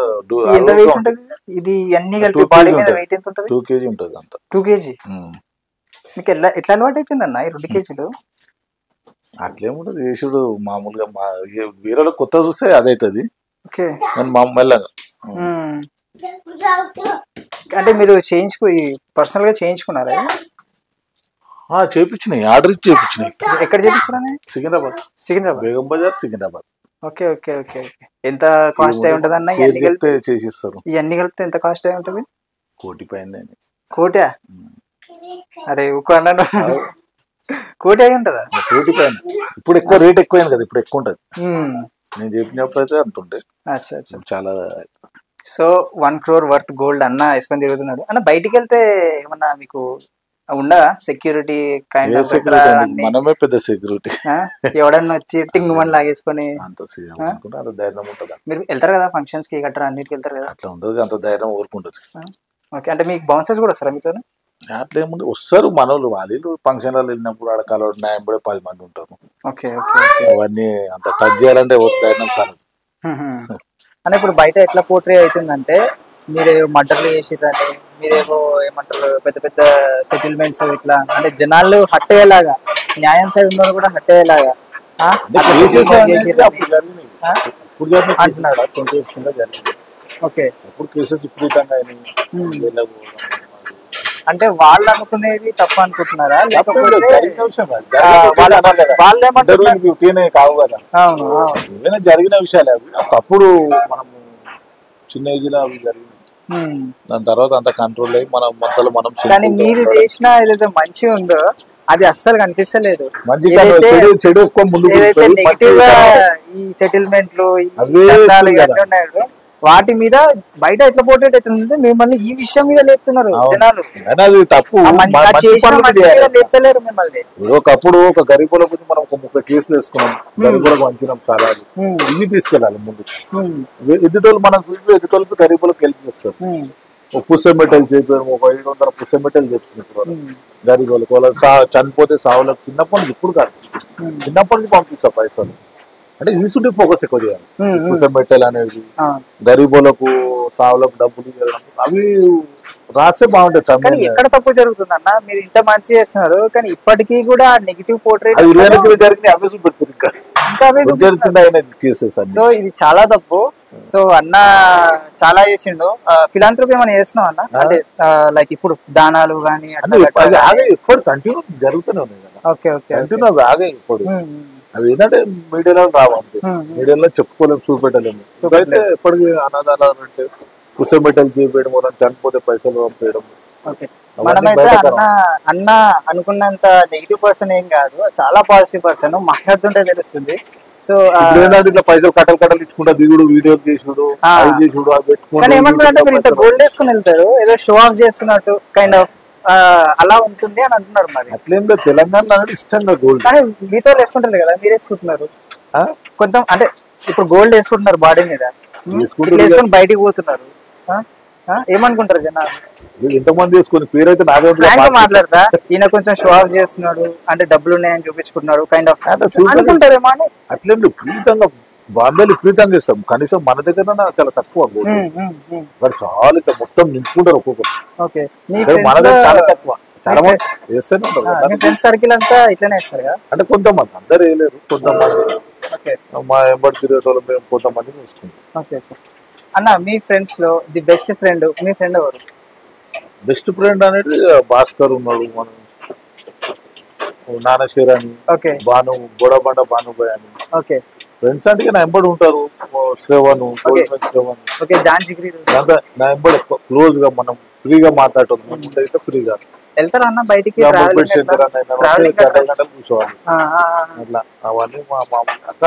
ఎంత వెయిట్ ఉంటుంది ఇది? అన్ని కలిపి బాడీ మీద వెయిట్ ఎంత ఉంటుంది? 2 kg ఉంటుంది అంత. 2 kg మీకు ఎట్లా అలవాటు అయిపోయింది అన్న ఈ 2 kgలు? అట్లేముంటది, యేసుడు మామూలుగా వేరే కొత్త చూస్తే అదైతుంది. ఓకే, మెల్లగా. అంటే మీరు పర్సనల్ గా చేయించుకున్నారా? చేయించినాయి, ఆర్డర్ ఇచ్చి చేయించినాయి. ఎక్కడ చేపిస్తారా? Secunderabad, Begum Bazar, Secunderabad. Okay okay okay. ఎంత కాస్ట్ అయి ఉంటది అన్న? చేసిస్తారు. ఇవన్నీ కలిపితే ఎంత కాస్ట్ అయి ఉంటది? 1 కోటి పైన. కోటా? అరే ఊకో అన్నాను, కోటి అయి ఉంటదా? 1 కోటి పైన. ఇప్పుడు ఎక్కువ రేట్ ఎక్కువైంది కదా, ఇప్పుడు ఎక్కువ ఉంటది. నేను చెప్పినప్పుడు అయితే అంటుండే. చాలా. సో 1 crore వర్త్ గోల్డ్ అన్న వేసుకొని తిరుగుతున్నాడు అన్న. బయటికి వెళ్తే ఏమన్నా మీకు ఉందా సెక్యూరిటీ కైండ్ ఆఫ్? మనమే పెద్ద సెక్యూరిటీ. ఎవడన్నా వచ్చి టింగ్ మని లాగేసుకొని అంత ధైర్యం ఉంటుందా? మీరు వెళ్తారు కదా ఫంక్షన్స్ కి గట్రా, అన్నిటికి వెళ్తారు కదా. అట్లా ఉండదు, అంత ధైర్యం ఊరుకుంటుంది. ఓకే, అంటే మీకు బౌన్సర్స్ కూడా వస్తారా మీతో? అట్లా ఏముంది, వస్తారు మనోళ్ళు, వాళ్ళు ఫంక్షన్ లో వెళ్ళినప్పుడు ఆడ కలవడం న్యాయం కూడా 10 మంది ఉంటారు. ఓకే, అవన్నీ అంత టచ్ చేయాలంటే ధైర్యం చాలు. అంటే ఇప్పుడు బయట ఎట్లా పోర్ట్రే అవుతుందంటే, మీరేమో మర్డర్లు చేసిర్రని, మీరేమో ఏమంటారు పెద్ద పెద్ద సెటిల్మెంట్స్ ఇట్లా, అంటే జనాలు హట్ అయ్యేలాగా, న్యాయం సైడ్ ఉన్న కూడా హట్ అయ్యేలాగా అంటున్నారు. ఓకే, ఇప్పుడు కేసెస్ విపరీతంగా అంటే వాళ్ళు అనుకునేది తప్పు అనుకుంటున్నారా, లేకపోతే కావు కదా? ఏదైనా జరిగిన విషయాలు అవి, ఒకప్పుడు మనం చిన్న ఏజ్ లో అవి జరిగినాయి, దాని తర్వాత అంత కంట్రోల్ అయ్యి మనం మొత్తం మనం. కానీ మీరు చేసిన ఏదైతే మంచిగా ఉందో అది అస్సలు కనిపిస్తలేదు. చెడు ఎక్కువ ముందు ఈ సెటిల్మెంట్లు వాటి మీద బయట ఎట్లా పోర్ట్రేట్ అవుతుంది, మిమ్మల్ని ఈ విషయం మీద లేపుతున్నారు జనాలు. అది తప్పు, లేపుతలేరు మిమ్మల్ని. ఒకప్పుడు ఒక గరీబుల గురించి మనం ఒక 30 కేసులు వేసుకున్నాం, గరీబులకు వంచినాం చాలా. ఇవి తీసుకెళ్ళాలి ముందు. ఎదుటోళ్ళు మనం చూసి ఎదుటోళ్ళకి గరీబులకు హెల్ప్ చేస్తారు. ఒక పుస్తమెట్టలు చెప్పారు, ఒక 500 పుస్తమెట్టలు చెప్తున్నారు గరీబులకు. వాళ్ళు చనిపోతే సావులకు చిన్నప్పటి నుంచి, ఇప్పుడు కాదు చిన్నప్పటి నుంచి పంపిస్తా పైసలు. అంటే ఇన్సుడి ఫోకస్ ఎక్కువ చేయాలి. పుస్తమెట్టలు అనేది గరీబులకు సావులకు డబ్బులు అవి రాస్తే బాగుంటుంది. కానీ ఎక్కడ తప్పు జరుగుతుంది అన్న? మీరు ఇంత మంచి చేస్తున్నారు కానీ ఇప్పటికీ కూడా నెగిటివ్ పోర్ట్రేట్ జరిగిన అవే చూపెడుతుంది, సో ఇది చాలా తప్పు. సో అన్న చాలా చేసిండు. ఫిలాంథ్రపీ ఏమైనా చేస్తున్నావు అన్న? అంటే లైక్ ఇప్పుడు దానాలు గానీ ఎప్పుడు కంటిన్యూ జరుగుతూనే ఉన్నాయి కదా. ఓకే ఓకే, కంటిన్యూ ఆగే ఇప్పుడు. అవి ఏంటంటే మీడియాలో రావాలి, మీడియాలో చెప్పుకోలేము, చూపెట్టలేము. అయితే ఎప్పటికీ అనాథాలు అంటే పుస్తమెట్టలు చేపేయడం, చనిపోతే పైసలు పంపేయడం. మనమైతే అన్న అనుకున్నంత నెగిటివ్ పర్సన్ ఏం కాదు, చాలా పాజిటివ్ పర్సన్, మాట్లాడుతుంటే తెలుస్తుంది. సో ఇట్లా పైసలు కట్టలు ఇచ్చుకుంటా దిగుడు, వీడియో చేసుడు, కానీ ఏమంటారంటే మీరు ఇంత గోల్డ్ వేసుకుని వెళ్తారు, ఏదో షో ఆఫ్ చేస్తున్నట్టు కైండ్ ఆఫ్ అలా ఉంటుంది అని అంటున్నారు. మరి అట్లేం లేదు, తెలంగాణ ఇష్టంగా గోల్డ్. కానీ మీతో వేసుకుంటారు కదా, మీరు వేసుకుంటున్నారు కొంత, అంటే ఇప్పుడు గోల్డ్ వేసుకుంటున్నారు బాడీ మీద, వేసుకొని బయటికి పోతున్నారు. ఏమనుకుంటారు జనాలు? ఎంతమంది తీసుకుని పేరు అయితే నాదే ఫ్రాంక్ మాట్లాడతా, ఈయన కొంచెం షో ఆఫ్ చేస్తున్నాడు అంటే డబ్బులు ఉన్నాయని చూపించుకుంటున్నాడు కైండ్ ఆఫ్ అనుకుంటారేమో అని. అట్లేం విపరీతంగా బాంబేలు విపరీతంగా చేస్తాం, కనీసం మన దగ్గర చాలా తక్కువ చాలా ఇట్లా మొత్తం నింపుకుంటారు ఒక్కొక్కరు. ఓకే, మన దగ్గర చాలా తక్కువ, చాలా మంది వేస్తూనే ఉంటారు. మీ ఫ్రెండ్స్ సర్కిల్ అంతా ఇట్లనే వేస్తారు కదా? అంటే కొంతమంది, అందరు వేయలేరు, కొంతమంది మా ఎంబడి తిరిగేటోళ్ళు మేము కొంతమంది చూసుకుంటాం. ఓకే అన్న, మీ ఫ్రెండ్స్ లో the best friend, me friend ఎవరు? బెస్ట్ ఫ్రెండ్ అనేది భాస్కర్ ఉన్నాడు, మనం నానశేర్ అని, భాను బొడబండ భానుబాయ్ అని. ఓకే, ఫ్రెండ్స్ అంటే నా ఎంబడి ఉంటారు, శ్రవణ్ శ్రవణ్ నా ఎంబడి క్లోజ్ గా మనం ఫ్రీగా మాట్లాడుతాం, ఫ్రీగా వెళ్తారా అన్న బయటికి? గంటలు కూర్చోవాలి అట్లా. అవన్నీ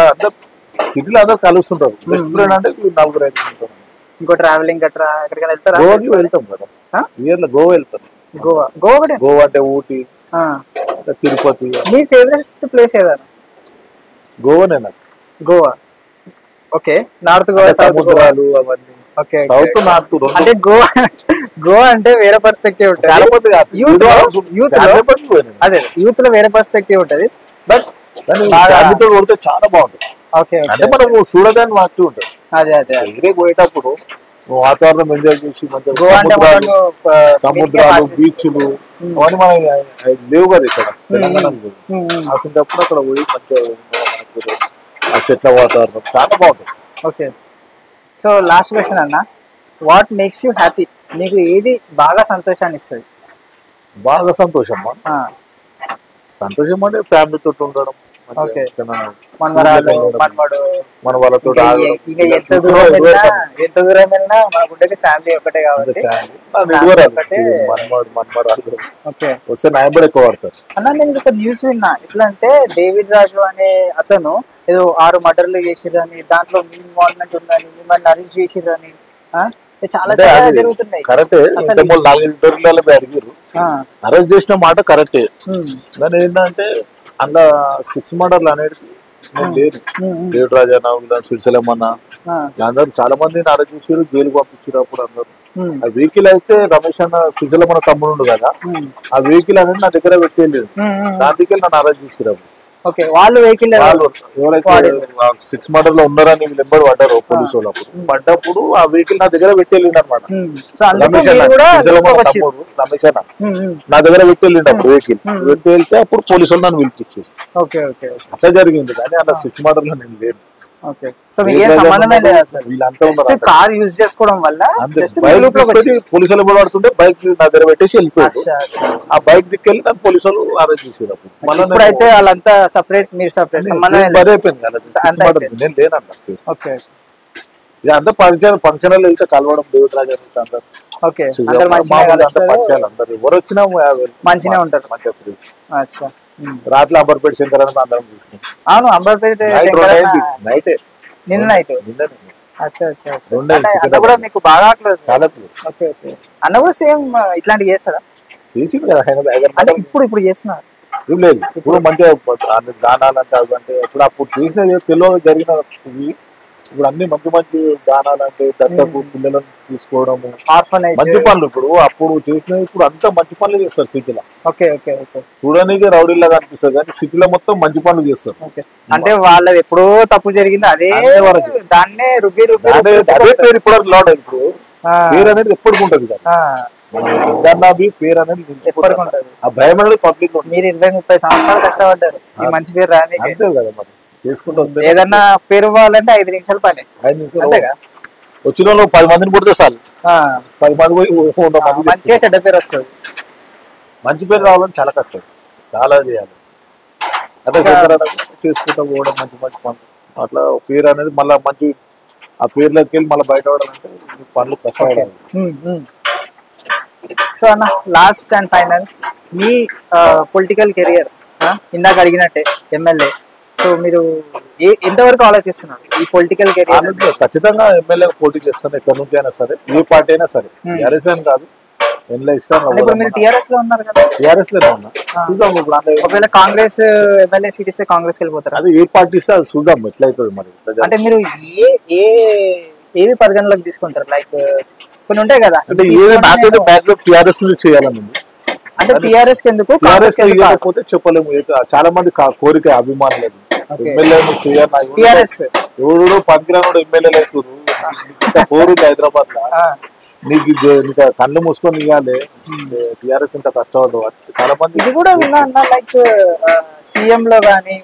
అందరు సిటీలో అందరు కలుస్తుంటారు. బెస్ట్ ఫ్రెండ్ అంటే 4-5 ఉంటారు. ఇంకో ట్రావెలింగ్ గట్రా ఎక్కడికైనా వెళ్తారా? గోవాకి వెళ్తాం కదా, ఇయర్ లో గోవా వెళ్తాం. గోవా అంటే ఊటీ, తిరుపతి. మీ ఫేవరెట్ ప్లేస్ ఏదన్నా? గోవానే నాకు. గోవా. ఓకే, నార్త్ గోవా, సముద్రాలు అవన్నీ. సౌత్ నార్త్ అంటే గోవా అంటే వేరే పర్స్పెక్టివ్ ఉంటుంది. అదే యూత్ లో వేరే పర్స్పెక్టివ్ ఉంటది, బట్ కొడితే చాలా బాగుంటుంది. అంటే మనం చూడగానే వాటి ఉంటుంది. అదే అదే ఎగిరే పోయేటప్పుడు వాతావరణం ఎంజాయ్ చేసి మంచిగా సముద్రాలు, బీచ్లు అవన్నీ మనం లేవు కదా ఇక్కడ తెలంగాణలో. అసలు అక్కడ పోయి మంచిగా ఆ చెట్ల వాతావరణం చాలా బాగుంటుంది. ఓకే, సో లాస్ట్ క్వశ్చన్ అన్న, వాట్ మేక్స్ యూ హ్యాపీ? నీకు ఏది బాగా సంతోషాన్ని ఇస్తుంది? బాగా సంతోషమా? సంతోషం అంటే ఫ్యామిలీతో ఉండడం, మన వాళ్ళతో ఎంత దూరం వెళ్ళినా మనకు ఉండేది ఫ్యామిలీ ఒకటే కాబట్టి వస్తే నాయబడి ఎక్కువ వాడతారు. అన్న, నేను ఒక న్యూస్ విన్నా, ఎట్లా అంటే డేవిడ్ రాజు అనే అతను ఏదో 6 మర్డర్లు చేసిరని, దాంట్లో మీ ఇన్వాల్వ్మెంట్ ఉందని, మిమ్మల్ని అరెస్ట్ చేసిరని చాలా చాలా జరుగుతున్నాయి. కరెక్టే, 4 ఇంటర్వ్యూలలో అడిగారు, అరెస్ట్ చేసిన మాట కరెక్టే. కానీ ఏంటంటే అందులో 6 మర్డర్లు అనేది లేదు. డేవిడ్ రాజా సిరిసెలమన్న అందరూ చాలా మందిని అరెస్ట్ చేసారు, జైలు పంపించారు. అప్పుడు అందరూ ఆ వెహికల్ అయితే రమేష్ అన్న సిరిసెలమన్న తమ్ముడు కదా, ఆ వెహికల్ అనేది నా దగ్గర పెట్టేయలేదు, దాని దగ్గర నన్ను అరెస్ట్ చేసారు. వాళ్ళు ఎవరైతే 6 మర్డర్ లో ఉన్నారని నెంబర్ పడ్డారు పోలీసు వాళ్ళు, అప్పుడు పడ్డప్పుడు ఆ వెహికల్ నా దగ్గర పెట్టేళ్ళింది అనమాట. రమేష్ అన్న నా దగ్గర పెట్టేళ్ళిండు అప్పుడు వెహికల్ వెళ్తే అప్పుడు పోలీసు వాళ్ళు నన్ను పిలిపించారు. అట్లా జరిగింది. కానీ అలా 6 మర్డర్ లో నేను లేను. కార్ యూజ్ చేసుకోవడం వల్ల పోలీసు వాళ్ళు పడుతుంటే బైక్ నా దగ్గర పెట్టేసి వెళ్ళిపోయారు. ఆ బైక్ దిక్కెళ్ళి నన్ను పోలీసు వాళ్ళు అరెస్ట్ చేసారు. ఇప్పుడైతే వాళ్ళంతా సపరేట్, మీరు సపరేట్, నేను లేనన్నా. అంతా ఫంక్షన్ వెళ్తే కలవడం, డేవిడ్ రాజా అందరు ఎవరు వచ్చినా మంచిగా ఉంటారు. రాత్రి అంబర్పేట శంకర్ అని అందరం చూసుకున్నాం. అవును, అంబర్పేట నైటే, నిన్న నైట్. అన్న కూడా మీకు బాగా క్లోజ్? చాలా క్లోజ్. అన్న కూడా సేమ్ ఇట్లాంటివి చేస్తాడా? చేసి అంటే ఇప్పుడు చేస్తున్నారు ఏం లేదు. ఇప్పుడు మంచిగా గానాలంటే అంటే ఇప్పుడు అప్పుడు చేసిన తెలుగు జరిగిన ఇప్పుడు అన్ని మంచి మంచి గానాలు అంటే దత్తకు పిల్లలను తీసుకోవడము, మంచి పనులు. ఇప్పుడు అప్పుడు చేసిన ఇప్పుడు అంతా మంచి పనులు చేస్తారు సిటీలో. చూడడానికి రౌడీలాగా అనిపిస్తుంది కానీ సిటీలో మొత్తం మంచి పనులు చేస్తారు. అంటే వాళ్ళది ఎప్పుడో తప్పు జరిగింది, అదే దాన్నే రుబ్బి అదే పేరు ఇప్పుడు లాడ్. ఇప్పుడు పేరు అనేది ఎప్పటికి ఉంటది కదా, పేరు అనేది ఎప్పటికి ఉంటది. ఆ భయం అనేది పబ్లిక్. మీరు 20-30 సంవత్సరాలు కష్టపడ్డారు ఈ మంచి పేరు రాని. అంతే కదా మరి, చేసుకుంటూ ఏదన్నా పేరు ఇవ్వాలంటే 5 నిమిషాలు పని. వచ్చిన వాళ్ళు 10 మందిని పుడితే చాలు, 10 మంది పోయి మంచిగా చెడ్డ పేరు వస్తుంది. మంచి పేరు రావాలని చాలా కష్టం, చాలా చేయాలి. అంటే చేసుకుంటూ పోవడం మంచి మంచి పనులు, అట్లా పేరు అనేది మళ్ళీ మంచి ఆ పేర్లోకి వెళ్ళి మళ్ళీ బయట పడాలంటే పనులు కష్టపడాలి. సో అన్న, last and final, me political career ఇందాక అడిగినట్టే ఎమ్మెల్యే, సో మీరు ఎంతవరకు ఆలోచిస్తున్నారు ఈ పొలిటికల్ కెరియర్? ఖచ్చితంగా ఎమ్మెల్యే పోటీ చేస్తాను, ఎక్కడి నుంచి అయినా సరే, ఏ పార్టీ అయినా సరే. టీఆర్ఎస్ అని కాదు, ఎమ్మెల్యే ఇస్తాను. ఇప్పుడు మీరు టీఆర్ఎస్ లో ఉన్నారు కదా? టీఆర్ఎస్ లోనే ఉన్నా. ఒకవేళ కాంగ్రెస్ ఎమ్మెల్యే సీట్ ఇస్తే కాంగ్రెస్ కి వెళ్ళిపోతారు? అది ఏ పార్టీ ఇస్తే అది చూద్దాం ఎట్లయితుంది మరి. అంటే మీరు ఏ ఏవి పరిగణలోకి తీసుకుంటారు? లైక్ కొన్ని ఉంటాయి కదా, అంటే ఏది నాకైతే మ్యాక్సిమం టీఆర్ఎస్ చేయాలని ఉంది. అంటే టీఆర్ఎస్ ఎందుకు టీఆర్ఎస్ చేయకపోతే చెప్పలేము. చాలా మంది కోరిక అభిమానులు ఎమ్మెల్యేలు చేయాలి. టీఆర్ఎస్ ఎవరు పనికిరానుడు ఎమ్మెల్యేలు అవుతారు. కోరిక హైదరాబాద్ లో నీకు కళ్ళు మూసుకొని ఇవ్వాలి. టీఆర్ఎస్ ఇంత కష్టపడదు. చాలా మంది ఇది కూడా విన్నా అన్న, లైక్ సీఎం లో గానీ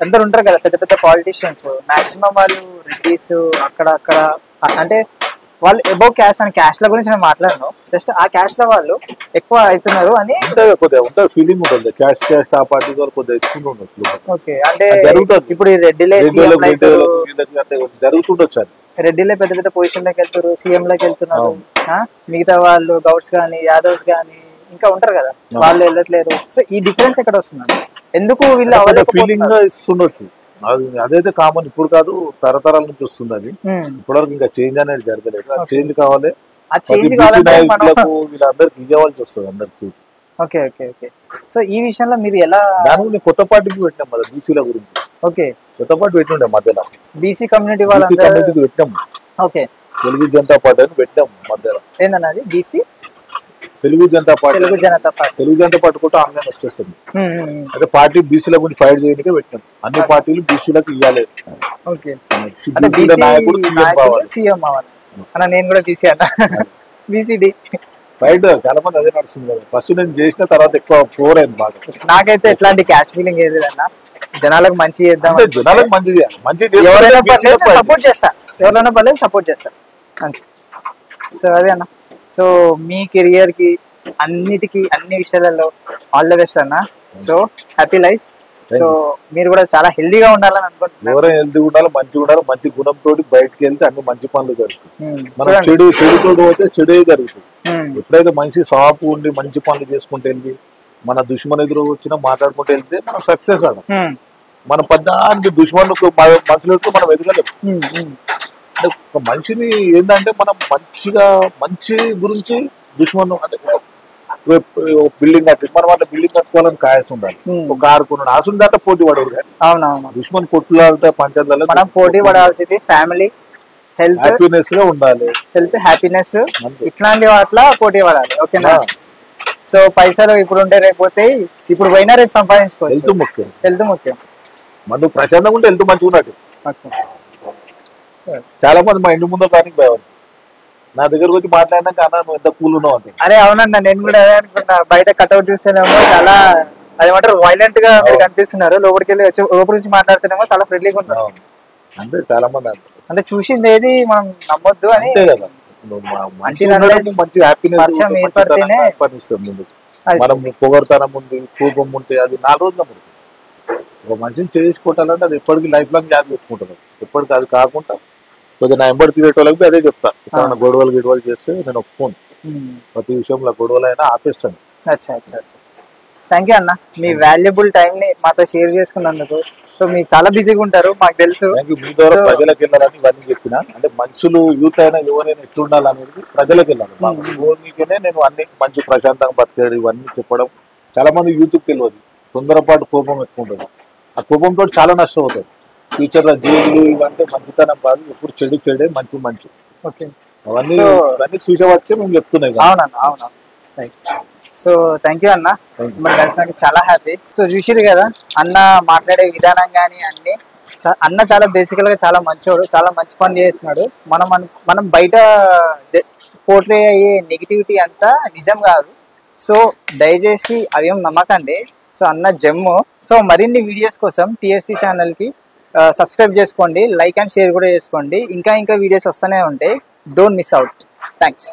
అందరు ఉంటారు కదా పెద్ద పెద్ద పాలిటీషియన్స్, మాక్సిమం వాళ్ళు రెడ్డిస్ అక్కడ అంటే వాళ్ళు అబౌవ్ క్యాస్ట్ అని, క్యాస్ట్ ల గురించి నేను మాట్లాడను, జస్ట్ ఆ క్యాస్ట్ లో వాళ్ళు ఎక్కువ అవుతున్నారు అని కొద్దిగా ఫీలింగ్ ఉంటుంది. క్యాస్ట్ ఆ పార్టీ ద్వారా కొద్దిగా ఎక్కువ ఉండొచ్చు. ఓకే, అంటే జరుగుతుంది. ఇప్పుడు ఈ రెడ్డిలే జరుగుతుండొచ్చు. రెడ్డిలే పెద్ద పెద్ద పొజిషన్ లోకి వెళ్తారు, సీఎం లోకి వెళ్తున్నారు. మిగతా వాళ్ళు గౌడ్స్ గానీ యాదవ్స్ గానీ ఇంకా ఉంటారు కదా, వాళ్ళు వెళ్ళట్లేరు. సో ఈ డిఫరెన్స్ ఎక్కడ వస్తుంది? ఎందుకు వీళ్ళు ఫీలింగ్ ఇస్తుండొచ్చు. అదైతే కామన్, ఇప్పుడు కాదు, తరతరాల నుంచి వస్తుంది. అది ఇప్పటివరకు ఇంకా చేంజ్ అనేది జరగలేదు. చేంజ్ కావాలి. వీళ్ళందరికి ఇవ్వాల్సి వస్తుంది అందరికి. Okay okay okay. సో ఈ విషయంలో మీరు ఎలా దాని కొత్త పార్టీకి పెట్టినాం కదా బీసీల గురించి. ఓకే, కొత్త పార్టీ పెట్టిండే మధ్యలో బీసీ కమ్యూనిటీ వాళ్ళు పెట్టాం. ఓకే, తెలుగు జనతా పార్టీ అని పెట్టాం మధ్యలో. ఏందన్నది BC Telugu Janata party. Telugu Janata party కూడా ఆన్లైన్ వచ్చేస్తుంది. అదే పార్టీ బీసీల గురించి ఫైట్ చేయడానికి పెట్టినాం. అన్ని పార్టీలు బీసీలకు ఇవ్వాలి. ఓకే, నాయకుడు సీఎం అవ్వాలి అన్న. నేను కూడా బీసీ అన్న, బీసీడీ ఫైట్ చాలా మంది అదే నడుస్తుంది కదా. ఫస్ట్ నేను చేసిన తర్వాత ఎక్కువ ఫ్లోర్ అయింది బాగా. నాకైతే ఎట్లాంటి క్యాస్ట్ ఫీలింగ్ ఏది అన్న, జనాలకు మంచి చేద్దాం, జనాలకు మంచి ఎవరైనా పర్లేదు సపోర్ట్ చేస్తా, ఎవరైనా పర్లేదు సపోర్ట్ చేస్తా అంతే. సో అదే అన్న. సో మీ కెరియర్ కి అన్నిటికీ అన్ని విషయాలలో ఆల్ ద బెస్ట్ అన్న. So happy life. సో మీరు కూడా చాలా హెల్దీగా ఉండాలని అనుకుంటున్నాను. ఎవరైనా హెల్దీగా ఉండాలి, మంచిగా ఉండాలి. మంచి గుణంతో బయటకు వెళ్తే అన్ని మంచి పనులు జరుగుతాయి. మనం చెడుతో పోతే చెడే జరుగుతుంది. ఎప్పుడైతే మనిషి సాపు ఉండి మంచి పనులు చేసుకుంటూ వెళ్ళి మన దుష్మన్ ఎదురు వచ్చినా మాట్లాడుకుంటూ వెళ్తే మనం సక్సెస్ అవ్వం. మనం పద్దానికి దుష్మన్ మనుషులతో మనం ఎదగలేము. ఒక మనిషిని ఏంటంటే మనం మంచి గురించి దుష్మన్ అంటే బిల్డింగ్ కట్టి మన వాళ్ళ బిల్డింగ్ కట్టుకోవాలని కాయాల్సి ఉండాలి. ఒక కారు కొన్నాడు ఆశ దాకా పోటీ పడేది. అవునవును, దుష్మన్ కొట్లాడితే పంచాయతీలలో మనం పోటీ పడాల్సింది ఫ్యామిలీ, హెల్త్, హ్యాపీనెస్ లో ఉండాలి. హెల్త్, హ్యాపీనెస్ ఇట్లాంటి వాటిలో పోటీ పడాలి. ఓకేనా? సో పైసలు ఇప్పుడు ఉంటే రేపోతే, ఇప్పుడు పోయినా రేపు సంపాదించుకోవచ్చు. హెల్త్ ముఖ్యం. హెల్త్ ముఖ్యం. మనం ప్రశాంతంగా ఉంటే హెల్త్ మంచిగా ఉన్నట్టు. చాలా మంది మా ఇంటి ముందు కానీ పోయేవారు. నా దగ్గరకు వచ్చి మాట్లాడినాక అన్న నువ్వు ఎంత కూల్ ఉన్నావు అంటే. అరే అవునన్నా, నేను కూడా అదే అనుకున్నా. బయట కట్అవుట్ చూస్తేనేమో చాలా అదేమంటారు వైలెంట్ గా మీరు కనిపిస్తున్నారు, లోపలికి వెళ్ళి వచ్చి లోపల నుంచి మాట్లాడుతూనేమో చాలా ఫ్రెండ్లీగా ఉన్నారు. అంటే చాలా మంది అంటే చూసింది ఏది మనం నమ్మొద్దు అని. పరిచయం ఏర్పడితేనే మనం పొగడతనం ఉంది, కోపం ఉంటే అది 4 రోజుల ముందు ఒక మనిషిని చేసుకోవాలంటే అది ఎప్పటికీ లైఫ్ లాంగ్ జాబ్ పెట్టుకుంటాను. ఎప్పటికీ అది కాకుండా కొద్దిగా నా ఎంబడి తిరిగేటోళ్ళకి అదే చెప్తా. ఇక్కడ గొడవలు చేస్తే నేను ఒప్పుకోను. ప్రతి విషయంలో గొడవలు అయినా ఆపేస్తాను. థ్యాంక్ యూ అన్న, మీ వాల్యుబుల్ టైం ని మాతో షేర్ చేసుకున్నందుకు. సో మీరు చాలా బిజీగా ఉంటారు మాకు తెలుసు. మీ ద్వారా ప్రజలకు వెళ్ళాలని ఇవన్నీ చెప్పిన, అంటే మనుషులు యూత్ అయినా ఎవరైనా ఎట్లుండాలనేది ప్రజలకు వెళ్ళాలి. మీకనే నేను అన్ని మంచి ప్రశాంతంగా బతికేది ఇవన్నీ చెప్పడం. చాలా మంది యూత్కి తెలియదు. తొందరపాటు కోపం ఎక్కువ ఉంటుంది. ఆ కోపంతో చాలా నష్టం అవుతుంది. ఫ్యూచర్ లో జైలు ఇవంటే మంచితనం కాదు, ఎప్పుడు చెడే మంచి. ఓకే, అవన్నీ చూసేవాడికే మేము చెప్తున్నాయి. అవునన్నా. సో థ్యాంక్ యూ అన్న, మిమ్మల్ని కలిసినందుకు చాలా హ్యాపీ. సో చూసిరు కదా అన్న మాట్లాడే విధానం కానీ అన్ని. అన్న చాలా బేసికల్ గా చాలా మంచోడు, చాలా మంచి పని చేస్తున్నాడు. మనం బయట పోర్ట్రే అయ్యే నెగిటివిటీ అంతా నిజం కాదు. సో దయచేసి అవేం నమ్మకండి. సో అన్న జమ్ము. సో మరిన్ని వీడియోస్ కోసం టిఎఫ్సి ఛానల్ కి సబ్స్క్రైబ్ చేసుకోండి, లైక్ అండ్ షేర్ కూడా చేసుకోండి. ఇంకా వీడియోస్ వస్తూనే ఉంటాయి. Don't miss out. థ్యాంక్స్.